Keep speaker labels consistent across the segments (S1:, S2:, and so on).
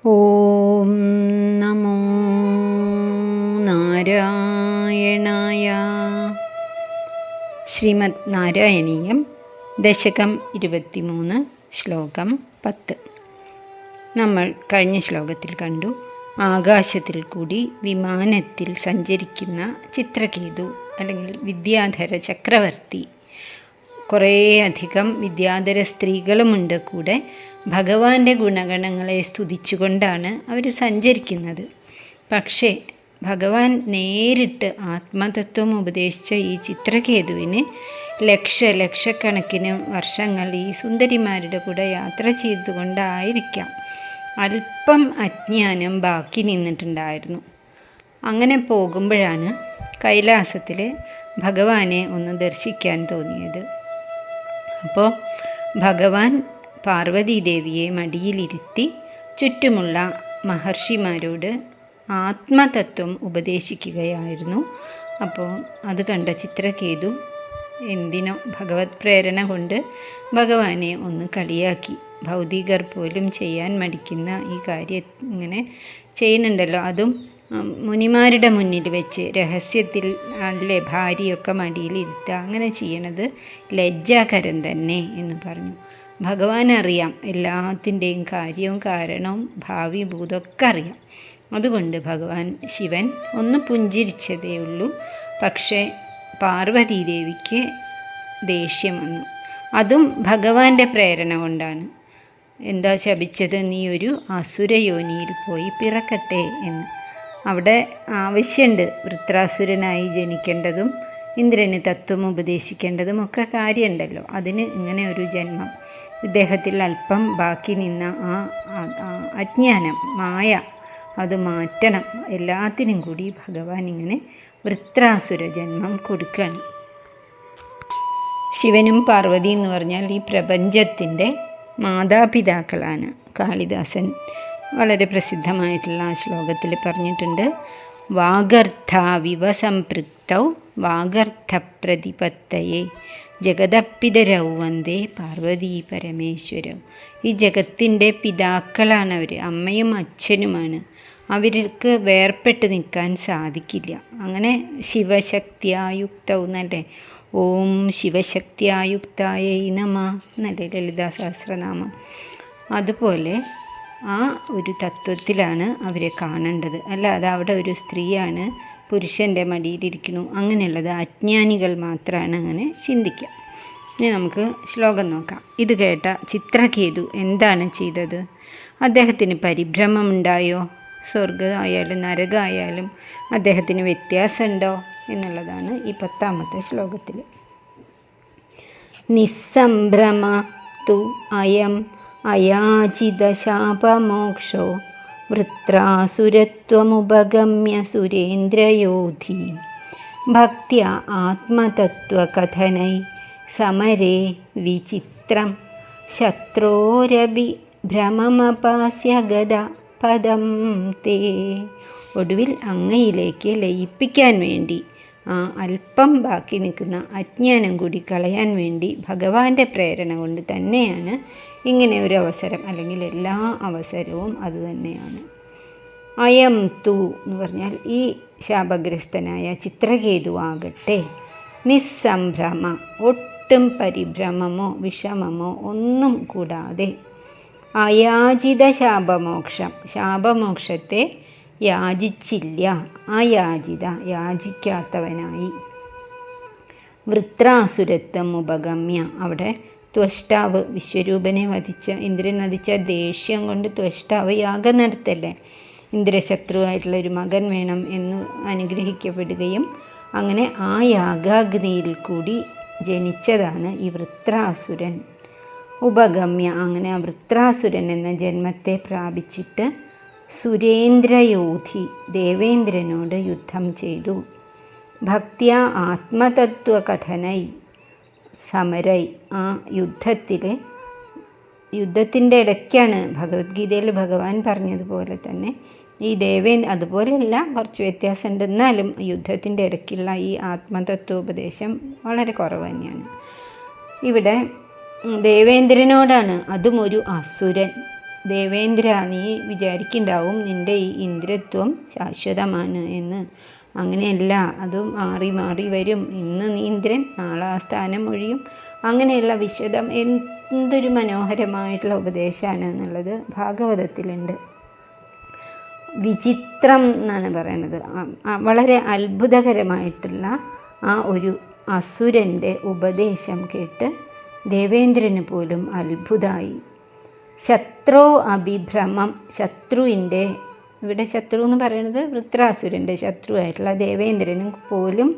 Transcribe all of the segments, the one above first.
S1: ഓം നമോ നാരായണായ. ശ്രീമദ് നാരായണീയം ദശകം 23 ശ്ലോകം 10. നമ്മൾ കഴിഞ്ഞ ശ്ലോകത്തിൽ കണ്ടു, ആകാശത്തിൽ കൂടി വിമാനത്തിൽ സഞ്ചരിക്കുന്ന ചിത്രകേതു അല്ലെങ്കിൽ വിദ്യാധര ചക്രവർത്തി, കുറേയധികം വിദ്യാധര സ്ത്രീകളുമുണ്ട് കൂടെ. ഭഗവാന്റെ ഗുണഗണങ്ങളെ സ്തുതിച്ചുകൊണ്ടാണ് അവർ സഞ്ചരിക്കുന്നത്. പക്ഷേ ഭഗവാൻ ആത്മതത്വം ഉപദേശിച്ച ഈ ചിത്രകേതുവിന് ലക്ഷക്കണക്കിന് വർഷങ്ങൾ ഈ സുന്ദരിമാരുടെ കൂടെ യാത്ര ചെയ്തുകൊണ്ടായിരിക്കാം അല്പം അജ്ഞാനം ബാക്കി നിന്നിട്ടുണ്ടായിരുന്നു. അങ്ങനെ പോകുമ്പോഴാണ് കൈലാസത്തിൽ ഭഗവാനെ ഒന്ന് ദർശിക്കാൻ തോന്നിയത്. അപ്പോൾ ഭഗവാൻ പാർവതീദേവിയെ മടിയിലിരുത്തി ചുറ്റുമുള്ള മഹർഷിമാരോട് ആത്മതത്വം ഉപദേശിക്കുകയായിരുന്നു. അപ്പോൾ അത് കണ്ട ചിത്രകേതു എന്തിനോ ഭഗവത് പ്രേരണ കൊണ്ട് ഭഗവാനെ ഒന്ന് കളിയാക്കി. ഭൗതികർ പോലും ചെയ്യാൻ മടിക്കുന്ന ഈ കാര്യം ഇങ്ങനെ ചെയ്യുന്നുണ്ടല്ലോ, അതും മുനിമാരുടെ മുന്നിൽ വെച്ച് രഹസ്യത്തിൽ അല്ലേ ഭാര്യയൊക്കെ മടിയിലിരുത്തുക, അങ്ങനെ ചെയ്യണത് ലജ്ജാകരം തന്നെ എന്ന് പറഞ്ഞു. ഭഗവാൻ അറിയാം എല്ലാത്തിൻ്റെയും കാര്യവും കാരണവും ഭാവി ഭൂതമൊക്കെ അറിയാം. അതുകൊണ്ട് ഭഗവാൻ ശിവൻ ഒന്ന് പുഞ്ചിരിച്ചതേ ഉള്ളൂ. പക്ഷേ പാർവതീദേവിക്ക് ദേഷ്യം വന്നു. അതും ഭഗവാന്റെ പ്രേരണ കൊണ്ടാണ്. എന്താ ശപിച്ചത്? നീ ഒരു അസുരയോനിയിൽ പോയി പിറക്കട്ടെ എന്ന്. അവിടെ ആവശ്യമുണ്ട്, വൃത്രാസുരനായി ജനിക്കേണ്ടതും ഇന്ദ്രന് തത്വം ഉപദേശിക്കേണ്ടതും ഒക്കെ കാര്യമുണ്ടല്ലോ. അതിന് ഇങ്ങനെ ഒരു ജന്മം, ഇദ്ദേഹത്തിൽ അല്പം ബാക്കി നിന്ന ആ അജ്ഞാനം, മായ, അത് മാറ്റണം. എല്ലാത്തിനും കൂടി ഭഗവാൻ ഇങ്ങനെ വൃത്രാസുര ജന്മം കൊടുക്കുകയാണ്. ശിവനും പാർവതി എന്ന് പറഞ്ഞാൽ ഈ പ്രപഞ്ചത്തിൻ്റെ മാതാപിതാക്കളാണ്. കാളിദാസൻ വളരെ പ്രസിദ്ധമായിട്ടുള്ള ആ ശ്ലോകത്തിൽ പറഞ്ഞിട്ടുണ്ട്, വാഗർത്ഥാവിവ സംപൃക്തൗ വാഗർത്ഥപ്രതിപത്തയേ ജഗതപ്പിതരൗ വന്ദേ പാർവതീ പരമേശ്വരൗ. ഈ ജഗത്തിൻ്റെ പിതാക്കളാണവർ, അമ്മയും അച്ഛനുമാണ്. അവർക്ക് വേർപെട്ട് നിൽക്കാൻ സാധിക്കില്ല. അങ്ങനെ ശിവശക്തിയായുക്തൗ എന്നല്ലേ, ഓം ശിവശക്തിയായുക്തായ നമ എന്നല്ലേ ലളിതാ സഹസ്രനാമം. അതുപോലെ ആ ഒരു തത്വത്തിലാണ് അവരെ കാണേണ്ടത്. അല്ലാതെ അവിടെ ഒരു സ്ത്രീയാണ് പുരുഷൻ്റെ മടിയിലിരിക്കുന്നു അങ്ങനെയുള്ളത് അജ്ഞാനികൾ മാത്രമാണ് അങ്ങനെ ചിന്തിക്കുക. ഇനി നമുക്ക് ശ്ലോകം നോക്കാം. ഇത് കേട്ട ചിത്രകേതു എന്താണ് ചെയ്തത്? അദ്ദേഹത്തിന് പരിഭ്രമമുണ്ടായോ? സ്വർഗമായാലും നരകമായാലും അദ്ദേഹത്തിന് വ്യത്യാസമുണ്ടോ എന്നുള്ളതാണ് ഈ 10ാമത്തെ ശ്ലോകത്തിൽ. നിസ്സംഭ്രമ തു അയം അയാചിതശാപമോക്ഷോ വൃത്രാസുരത്വമുപഗമ്യ സുരേന്ദ്രയോധി ഭക്ത്യാ ആത്മതത്വകഥനൈ സമരേ വിചിത്രം ശത്രോരഭി ഭ്രമമപാസ്യ ഗത പദം തേ. ഒടുവിൽ അങ്ങയിലേക്ക് ലയിപ്പിക്കാൻ വേണ്ടി, ആ അല്പം ബാക്കി നിൽക്കുന്ന അജ്ഞാനം കൂടി കളയാൻ വേണ്ടി ഭഗവാന്റെ പ്രേരണ കൊണ്ട് തന്നെയാണ് ഇങ്ങനെ ഒരു അവസരം, അല്ലെങ്കിൽ എല്ലാ അവസരവും അതുതന്നെയാണ്. അയം തു എന്ന് പറഞ്ഞാൽ ഈ ശാപഗ്രസ്തനായ ചിത്രകേതുവാകട്ടെ നിസ്സംഭ്രമ, ഒട്ടും പരിഭ്രമമോ വിഷമമോ ഒന്നും കൂടാതെ, അയാചിത ശാപമോക്ഷം, ശാപമോക്ഷത്തെ യാചിച്ചില്ല, അയാചിത യാചിക്കാത്തവനായി, വൃത്രാസുരത്വം ഉപഗമ്യ, അവിടെ ത്വഷ്ടാവ് വിശ്വരൂപനെ വധിച്ച, ഇന്ദ്രൻ വധിച്ച ദേഷ്യം കൊണ്ട് ത്വഷ്ടാവ് യാഗം നടത്തല്ലേ, ഇന്ദ്രശത്രുവായിട്ടുള്ള ഒരു മകൻ വേണം എന്ന് അനുഗ്രഹിക്കപ്പെടുകയും അങ്ങനെ ആ യാഗാഗ്നിയിൽ കൂടി ജനിച്ചതാണ് ഈ വൃത്രാസുരൻ. ഉപഗമ്യ, അങ്ങനെ ആ വൃത്രാസുരൻ എന്ന ജന്മത്തെ പ്രാപിച്ചിട്ട് സുരേന്ദ്രയോധി, ദേവേന്ദ്രനോട് യുദ്ധം ചെയ്തു. ഭക്ത്യ ആത്മതത്വകഥനൈ സമരൈ, ആ യുദ്ധത്തിൻ്റെ ഇടയ്ക്കാണ് ഭഗവത്ഗീതയിൽ ഭഗവാൻ പറഞ്ഞതുപോലെ തന്നെ ഈ അതുപോലെയല്ല, കുറച്ച് വ്യത്യാസമുണ്ട്. എന്നാലും യുദ്ധത്തിൻ്റെ ഇടയ്ക്കുള്ള ഈ ആത്മതത്വോപദേശം വളരെ കുറവ് തന്നെയാണ്. ഇവിടെ ദേവേന്ദ്രനോടാണ്, അതും ഒരു അസുരൻ. ദേവേന്ദ്ര, നീ വിചാരിക്കുന്നുണ്ടാവും നിൻ്റെ ഈ ഇന്ദ്രത്വം ശാശ്വതമാണ് എന്ന്. അങ്ങനെയല്ല, അതും മാറി മാറി വരും. ഇന്ന് നീ ഇന്ദ്രൻ, നാളെ ആ സ്ഥാനം ഒഴിയും. അങ്ങനെയുള്ള വിശദം എന്തൊരു മനോഹരമായിട്ടുള്ള ഉപദേശമാണ് എന്നുള്ളത് ഭാഗവതത്തിലുണ്ട്. വിചിത്രം എന്നാണ് പറയണത്. വളരെ അത്ഭുതകരമായിട്ടുള്ള ആ ഒരു അസുരൻ്റെ ഉപദേശം കേട്ട് ദേവേന്ദ്രന് പോലും അത്ഭുതമായി. ശത്രു അഭിഭ്രമം, ശത്രുവിൻ്റെ, ഇവിടെ ശത്രു എന്ന് പറയുന്നത് വൃത്രാസുരൻ്റെ ശത്രുവായിട്ടുള്ള ദേവേന്ദ്രനും പോലും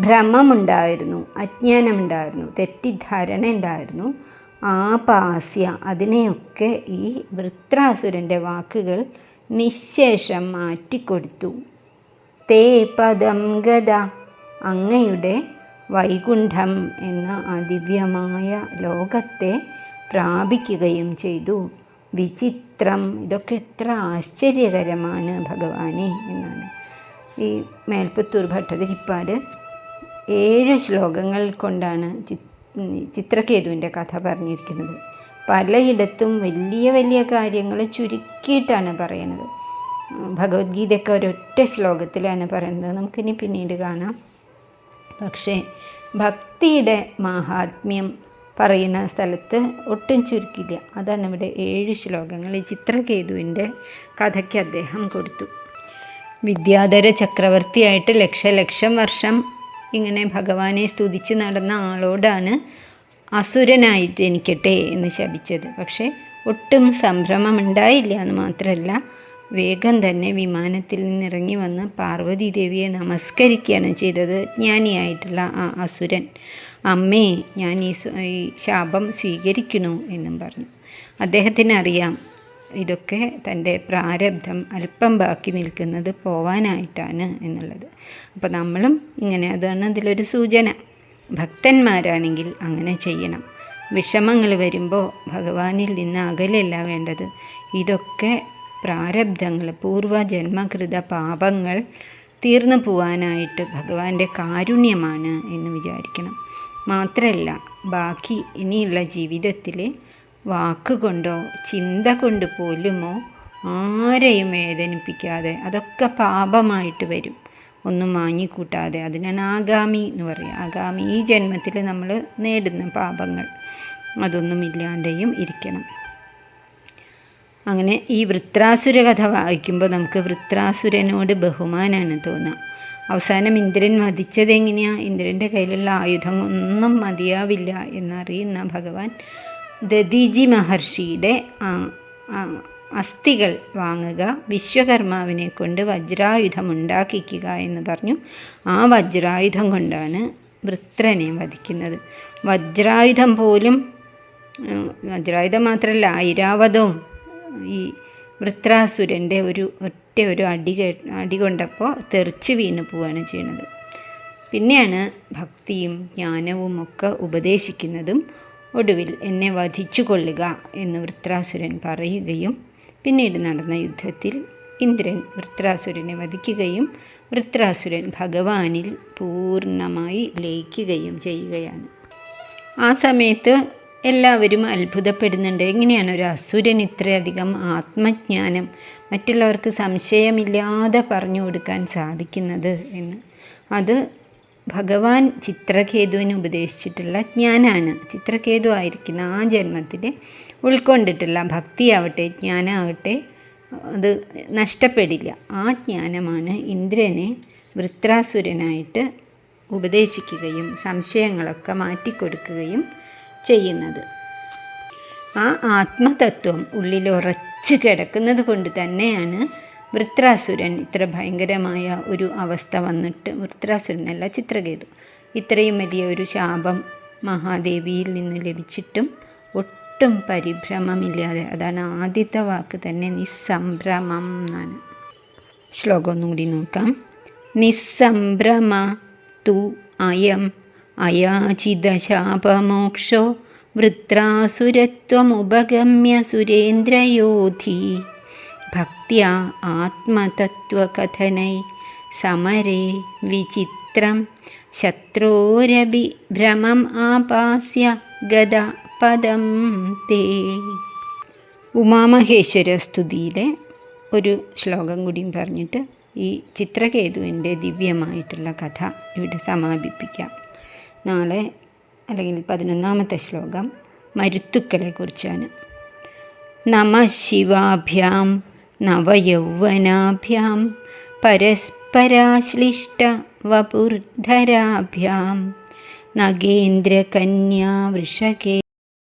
S1: ഭ്രമമുണ്ടായിരുന്നു, അജ്ഞാനമുണ്ടായിരുന്നു, തെറ്റിദ്ധാരണ ഉണ്ടായിരുന്നു. ആപാസ്യ, അതിനെയൊക്കെ ഈ വൃത്രാസുരൻ്റെ വാക്കുകൾ നിശേഷം മാറ്റിക്കൊടുത്തു. തേ പദം ഗത, അങ്ങയുടെ വൈകുണ്ഠം എന്ന ദിവ്യമായ ലോകത്തെ പ്രാപിക്കുകയും ചെയ്തു. വിചിത്രം, ഇതൊക്കെ എത്ര ആശ്ചര്യകരമാണ് ഭഗവാനെ എന്നാണ് ഈ മേൽപ്പത്തൂർ ഭട്ടതിരിപ്പാട് 7 ശ്ലോകങ്ങൾ കൊണ്ടാണ് ചിത്രകേതുവിൻ്റെ കഥ പറഞ്ഞിരിക്കുന്നത്. പലയിടത്തും വലിയ വലിയ കാര്യങ്ങൾ ചുരുക്കിയിട്ടാണ് പറയുന്നത്. ഭഗവത്ഗീതയൊക്കെ ഒരൊറ്റ ശ്ലോകത്തിലാണ് പറയുന്നത്. നമുക്കിനി പിന്നീട് കാണാം. പക്ഷേ ഭക്തിയുടെ മാഹാത്മ്യം പറയുന്ന സ്ഥലത്ത് ഒട്ടും ചുരുക്കില്ല. അതാണ് ഇവിടെ 7 ശ്ലോകങ്ങൾ ഈ ചിത്രകേതുവിൻ്റെ കഥയ്ക്ക് അദ്ദേഹം കൊടുത്തു. വിദ്യാധര ചക്രവർത്തിയായിട്ട് ലക്ഷം വർഷം ഇങ്ങനെ ഭഗവാനെ സ്തുതിച്ച് നടന്ന ആളോടാണ് അസുരനായി ജനിക്കട്ടെ എന്ന് ശപിച്ചത്. പക്ഷേ ഒട്ടും സംഭ്രമമുണ്ടായില്ല എന്ന് മാത്രമല്ല, വേഗം തന്നെ വിമാനത്തിൽ നിന്നിറങ്ങി വന്ന് പാർവതി ദേവിയെ നമസ്കരിക്കുകയാണ് ചെയ്തത്. ജ്ഞാനിയായിട്ടുള്ള ആ അസുരൻ, അമ്മേ, ഞാൻ ഈ ശാപം സ്വീകരിക്കണു എന്നും പറഞ്ഞു. അദ്ദേഹത്തിന് അറിയാം ഇതൊക്കെ തൻ്റെ പ്രാരബ്ധം അല്പം ബാക്കി നിൽക്കുന്നത് പോവാനായിട്ടാണ് എന്നുള്ളത്. അപ്പോൾ നമ്മളും ഇങ്ങനെ, അതാണ് അതിലൊരു സൂചന. ഭക്തന്മാരാണെങ്കിൽ അങ്ങനെ ചെയ്യണം. വിഷമങ്ങൾ വരുമ്പോൾ ഭഗവാനിൽ നിന്ന് അകലല്ല വേണ്ടത്. ഇതൊക്കെ പ്രാരബ്ധങ്ങൾ, പൂർവജന്മകൃത പാപങ്ങൾ തീർന്നു പോവാനായിട്ട് ഭഗവാന്റെ കാരുണ്യമാണ് എന്ന് വിചാരിക്കണം. മാത്രമല്ല, ബാക്കി ഇനിയുള്ള ജീവിതത്തിൽ വാക്കുകൊണ്ടോ ചിന്ത കൊണ്ട് പോലുമോ ആരെയും വേദനിപ്പിക്കാതെ, അതൊക്കെ പാപമായിട്ട് വരും, ഒന്നും വാങ്ങിക്കൂട്ടാതെ. അതിനാണ് ആഗാമി എന്ന് പറയുക. ആഗാമി, ഈ ജന്മത്തിൽ നമ്മൾ നേടുന്ന പാപങ്ങൾ അതൊന്നുമില്ലാതെയും ഇരിക്കണം. അങ്ങനെ ഈ വൃത്രാസുര കഥ വായിക്കുമ്പോൾ നമുക്ക് വൃത്രാസുരനോട് ബഹുമാനാണ് തോന്നുക. അവസാനം ഇന്ദ്രൻ വധിച്ചതെങ്ങനെയാണ്? ഇന്ദ്രൻ്റെ കയ്യിലുള്ള ആയുധം ഒന്നും മതിയാവില്ല എന്നറിയുന്ന ഭഗവാൻ ദദീജി മഹർഷിയുടെ അസ്ഥികൾ വാങ്ങുക, വിശ്വകർമാവിനെ കൊണ്ട് വജ്രായുധം ഉണ്ടാക്കിക്കുക എന്ന് പറഞ്ഞു. ആ വജ്രായുധം കൊണ്ടാണ് വൃത്രനെ വധിക്കുന്നത്. വജ്രായുധം പോലും, വജ്രായുധം മാത്രമല്ല, ഐരാവതവും ഈ വൃത്രാസുരൻ്റെ ഒരു അടി കൊണ്ടപ്പോൾ തെറിച്ച് വീണ് പോവുകയാണ് ചെയ്യുന്നത്. പിന്നെയാണ് ഭക്തിയും ജ്ഞാനവും ഒക്കെ ഉപദേശിക്കുന്നതും. ഒടുവിൽ എന്നെ വധിച്ചു കൊള്ളുക എന്ന് വൃത്രാസുരൻ പറയുകയും പിന്നീട് നടന്ന യുദ്ധത്തിൽ ഇന്ദ്രൻ വൃത്രാസുരനെ വധിക്കുകയും വൃത്രാസുരൻ ഭഗവാനിൽ പൂർണ്ണമായി ലയിക്കുകയും ചെയ്യുകയാണ്. ആ സമയത്ത് എല്ലാവരും അത്ഭുതപ്പെടുന്നുണ്ട്. എങ്ങനെയാണ് ഒരു അസുരൻ ഇത്രയധികം ആത്മജ്ഞാനം മറ്റുള്ളവർക്ക് സംശയമില്ലാതെ പറഞ്ഞു കൊടുക്കാൻ സാധിക്കുന്നത് എന്ന്. അത് ഭഗവാൻ ചിത്രകേതുവിന് ഉപദേശിച്ചിട്ടുള്ള ജ്ഞാനമാണ്. ചിത്രകേതു ആയിരിക്കുന്ന ആ ജന്മത്തിൽ ഉൾക്കൊണ്ടിട്ടുള്ള ഭക്തിയാവട്ടെ ജ്ഞാനമാവട്ടെ അത് നഷ്ടപ്പെടില്ല. ആ ജ്ഞാനമാണ് ഇന്ദ്രനെ വൃത്രാസുരനായിട്ട് ഉപദേശിക്കുകയും സംശയങ്ങളൊക്കെ മാറ്റിക്കൊടുക്കുകയും ചെയ്യുന്നത്. ആ ആത്മതത്വം ഉള്ളിൽ ഉറച്ചു കിടക്കുന്നത് കൊണ്ട് തന്നെയാണ് വൃത്രാസുരൻ ഇത്ര ഭയങ്കരമായ ഒരു അവസ്ഥ വന്നിട്ട്, വൃത്രാസുരനല്ല ചിത്രകേതു, ഇത്രയും വലിയ ഒരു ശാപം മഹാദേവിയിൽ നിന്ന് ലഭിച്ചിട്ടും ഒട്ടും പരിഭ്രമമില്ലാതെ, അതാണ് ആദ്യത്തെ വാക്ക് തന്നെ, നിസ്സംഭ്രമം എന്നാണ്. ശ്ലോകം ഒന്നുകൂടി നോക്കാം. നിസ്സംഭ്രമ തു അയം അയാചിതശാപമോക്ഷോ വൃത്രാസുരത്വമുപഗമ്യ സുരേന്ദ്രയോധി ഭക്ത്യാ ആത്മതത്വകഥനൈ സമരേ വിചിത്രം ശത്രോരഭി ഭ്രമം ആപാസ്യ ഗദ പദം തേ. ഉമാമഹേശ്വര സ്തുതിയിലെ ഒരു ശ്ലോകം കൂടിയും പറഞ്ഞിട്ട് ഈ ചിത്രകേതുവിൻ്റെ ദിവ്യമായിട്ടുള്ള കഥ ഇവിടെ സമാപിപ്പിക്കാം. നാളെ അല്ലെങ്കിൽ 11ാമത്തെ ശ്ലോകം മരുത്തുക്കളെക്കുറിച്ചാണ്. നമഃ ശിവാഭ്യാം നവയൗവനാഭ്യാം പരസ്പരാശ്ലിഷ്ട വപുർധരാഭ്യാം നഗേന്ദ്രകന്യാ വൃഷകേ